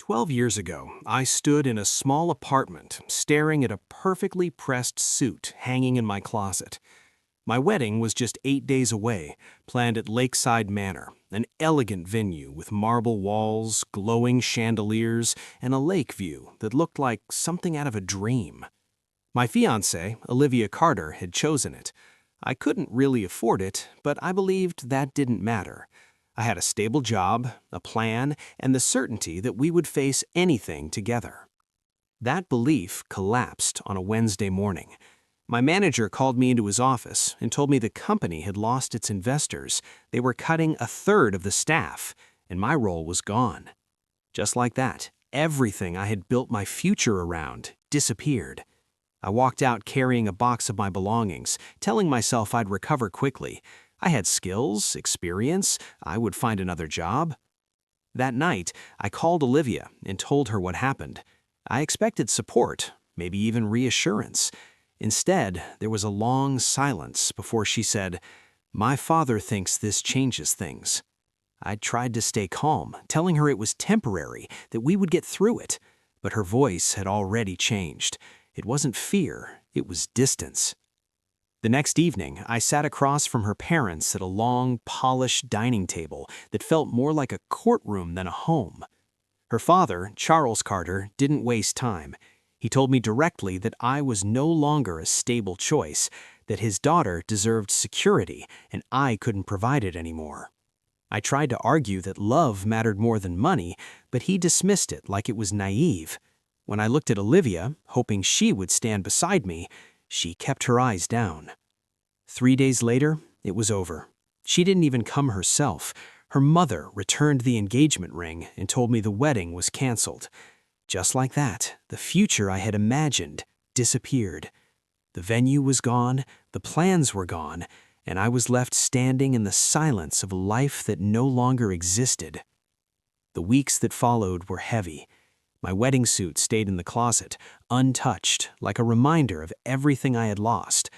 12 years ago, I stood in a small apartment staring at a perfectly pressed suit hanging in my closet. My wedding was just 8 days away, planned at Lakeside Manor, an elegant venue with marble walls, glowing chandeliers, and a lake view that looked like something out of a dream. My fiancée, Olivia Carter, had chosen it. I couldn't really afford it, but I believed that didn't matter. I had a stable job, a plan, and the certainty that we would face anything together. That belief collapsed on a Wednesday morning. My manager called me into his office and told me the company had lost its investors. They were cutting a third of the staff, and my role was gone. Just like that, everything I had built my future around disappeared. I walked out carrying a box of my belongings, telling myself I'd recover quickly. I had skills, experience, I would find another job. That night, I called Olivia and told her what happened. I expected support, maybe even reassurance. Instead, there was a long silence before she said, "My father thinks this changes things." I tried to stay calm, telling her it was temporary, that we would get through it. But her voice had already changed. It wasn't fear, it was distance. The next evening, I sat across from her parents at a long, polished dining table that felt more like a courtroom than a home. Her father, Charles Carter, didn't waste time. He told me directly that I was no longer a stable choice, that his daughter deserved security, and I couldn't provide it anymore. I tried to argue that love mattered more than money, but he dismissed it like it was naive. When I looked at Olivia, hoping she would stand beside me, she kept her eyes down. 3 days later, it was over. She didn't even come herself. Her mother returned the engagement ring and told me the wedding was canceled. Just like that, the future I had imagined disappeared. The venue was gone, the plans were gone, and I was left standing in the silence of a life that no longer existed. The weeks that followed were heavy. My wedding suit stayed in the closet, untouched, like a reminder of everything I had lost.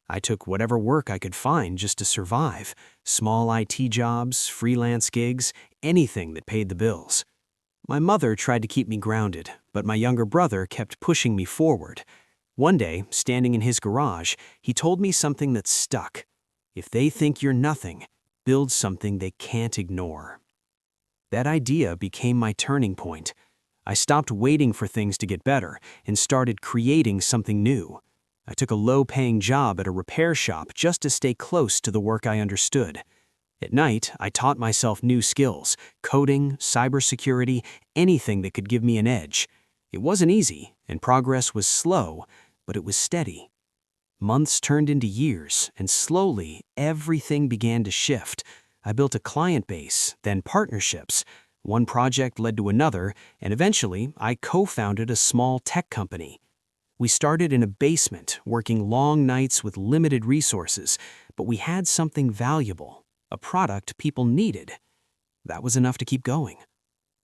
I took whatever work I could find just to survive. Small IT jobs, freelance gigs, anything that paid the bills. My mother tried to keep me grounded, but my younger brother kept pushing me forward. One day, standing in his garage, he told me something that stuck. If they think you're nothing, build something they can't ignore. That idea became my turning point. I stopped waiting for things to get better and started creating something new. I took a low-paying job at a repair shop just to stay close to the work I understood. At night, I taught myself new skills, coding, cybersecurity, anything that could give me an edge. It wasn't easy, and progress was slow, but it was steady. Months turned into years, and slowly, everything began to shift. I built a client base, then partnerships. One project led to another, and eventually, I co-founded a small tech company. We started in a basement, working long nights with limited resources, but we had something valuable, a product people needed. That was enough to keep going.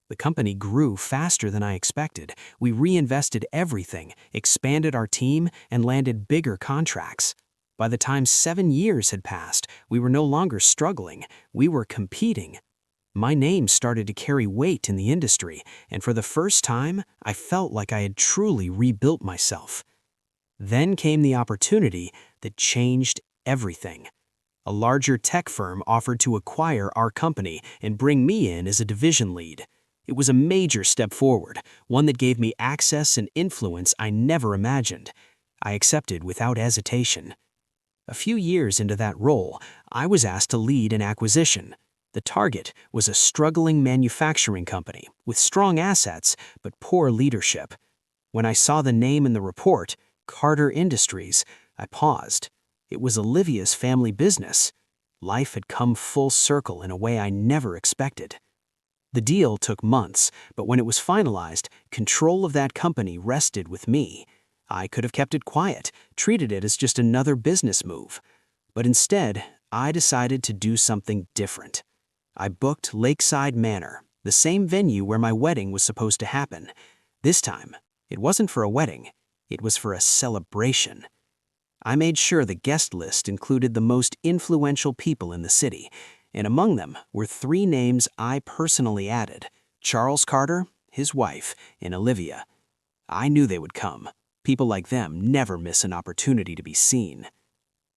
The company grew faster than I expected. We reinvested everything, expanded our team, and landed bigger contracts. By the time 7 years had passed, we were no longer struggling, we were competing. My name started to carry weight in the industry, and for the first time, I felt like I had truly rebuilt myself. Then came the opportunity that changed everything. A larger tech firm offered to acquire our company and bring me in as a division lead. It was a major step forward, one that gave me access and influence I never imagined. I accepted without hesitation. A few years into that role, I was asked to lead an acquisition. The target was a struggling manufacturing company with strong assets but poor leadership. When I saw the name in the report, Carter Industries, I paused. It was Olivia's family business. Life had come full circle in a way I never expected. The deal took months, but when it was finalized, control of that company rested with me. I could have kept it quiet, treated it as just another business move. But instead, I decided to do something different. I booked Lakeside Manor, the same venue where my wedding was supposed to happen. This time, it wasn't for a wedding, it was for a celebration. I made sure the guest list included the most influential people in the city, and among them were 3 names I personally added: Charles Carter, his wife, and Olivia. I knew they would come. People like them never miss an opportunity to be seen.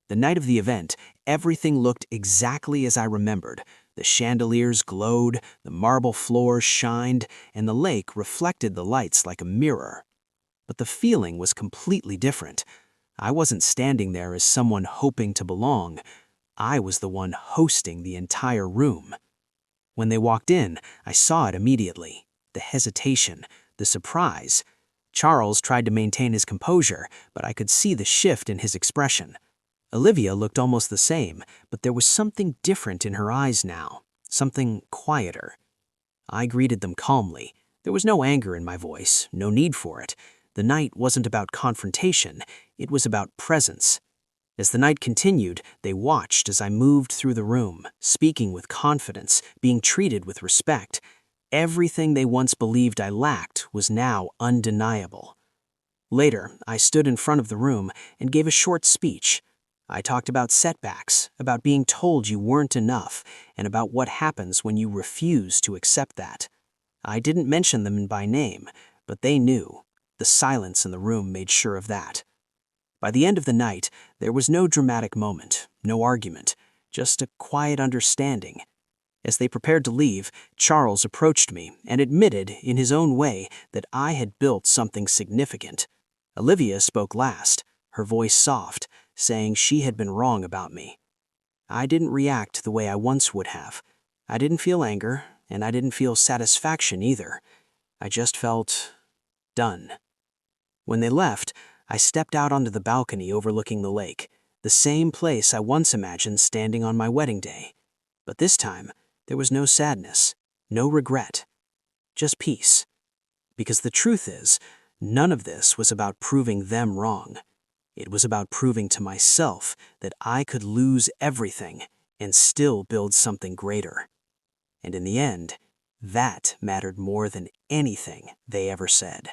The night of the event, everything looked exactly as I remembered. The chandeliers glowed, the marble floors shined, and the lake reflected the lights like a mirror. But the feeling was completely different. I wasn't standing there as someone hoping to belong. I was the one hosting the entire room. When they walked in, I saw it immediately. The hesitation, the surprise. Charles tried to maintain his composure, but I could see the shift in his expression. Olivia looked almost the same, but there was something different in her eyes now, something quieter. I greeted them calmly. There was no anger in my voice, no need for it. The night wasn't about confrontation, it was about presence. As the night continued, they watched as I moved through the room, speaking with confidence, being treated with respect. Everything they once believed I lacked was now undeniable. Later, I stood in front of the room and gave a short speech. I talked about setbacks, about being told you weren't enough, and about what happens when you refuse to accept that. I didn't mention them by name, but they knew. The silence in the room made sure of that. By the end of the night, there was no dramatic moment, no argument, just a quiet understanding. As they prepared to leave, Charles approached me and admitted, in his own way, that I had built something significant. Olivia spoke last, her voice soft, saying she had been wrong about me. I didn't react the way I once would have. I didn't feel anger, and I didn't feel satisfaction either. I just felt done. When they left, I stepped out onto the balcony overlooking the lake, the same place I once imagined standing on my wedding day. But this time, there was no sadness, no regret, just peace. Because the truth is, none of this was about proving them wrong. It was about proving to myself that I could lose everything and still build something greater. And in the end, that mattered more than anything they ever said.